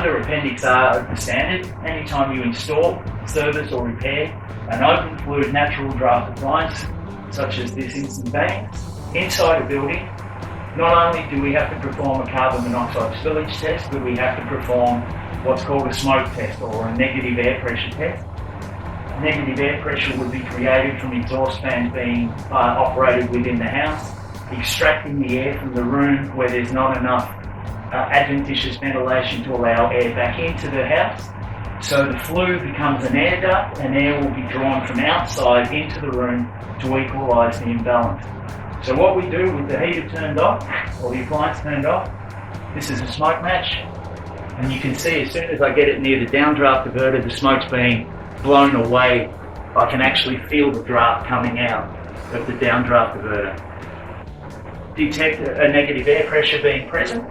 under Appendix R of the standard, anytime you install, service or repair an open fluid natural draft appliance, such as this instant bang, inside a building, not only do we have to perform a carbon monoxide spillage test, but we have to perform what's called a smoke test or a negative air pressure test. Negative air pressure would be created from exhaust fans being operated within the house, extracting the air from the room where there's not enough adventitious ventilation to allow air back into the house. So the flue becomes an air duct, and air will be drawn from outside into the room to equalise the imbalance. So what we do with the heater turned off, or the appliance turned off, this is a smoke match, and you can see as soon as I get it near the downdraft diverter, the smoke's being blown away. I can actually feel the draft coming out of the downdraft diverter. Detect a negative air pressure being present.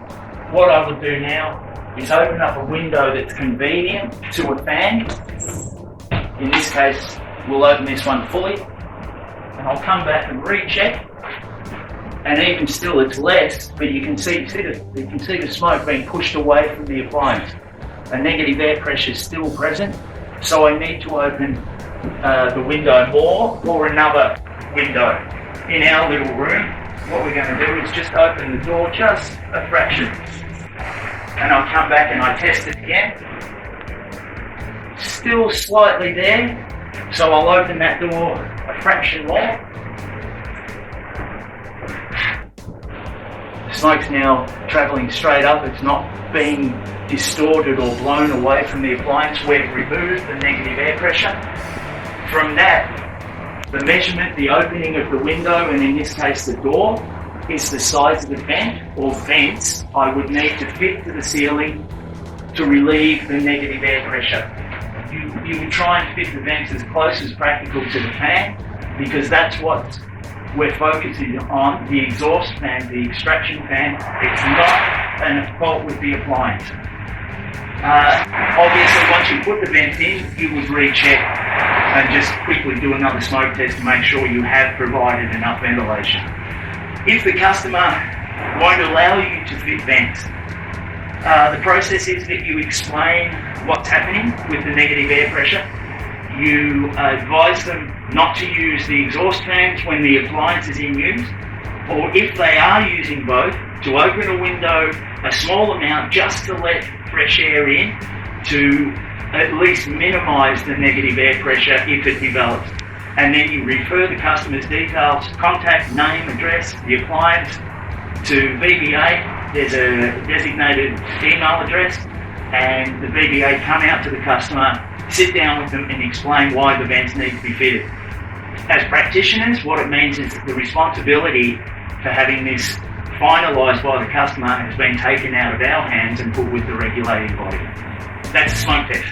What I would do now is open up a window that's convenient to a fan. In this case, we'll open this one fully, and I'll come back and recheck. And even still, it's less, but you can see the smoke being pushed away from the appliance. A negative air pressure is still present, so I need to open the window more, or another window. In our little room, what we're going to do is just open the door just a fraction, and I'll come back and I test it again. Still slightly there, so I'll open that door a fraction more. The smoke's now travelling straight up, it's not being distorted or blown away from the appliance. We've removed the negative air pressure. From that, the measurement, the opening of the window, and in this case the door, is the size of the vent or vents I would need to fit to the ceiling to relieve the negative air pressure. You would try and fit the vents as close as practical to the fan, because that's what we're focusing on, the exhaust fan, the extraction fan. It's not a fault with the appliance. Obviously, once you put the vents in, you would recheck and just quickly do another smoke test to make sure you have provided enough ventilation. If the customer won't allow you to fit vents, the process is that you explain what's happening with the negative air pressure. You advise them not to use the exhaust fans when the appliance is in use, or if they are using both, to open a window a small amount just to let fresh air in to at least minimise the negative air pressure if it develops. And then you refer the customer's details, contact, name, address, the appliance to VBA. There's a designated email address, and the VBA come out to the customer, sit down with them and explain why the vents need to be fitted. As practitioners, what it means is that the responsibility for having this finalised by the customer has been taken out of our hands and put with the regulating body. That's a smoke test.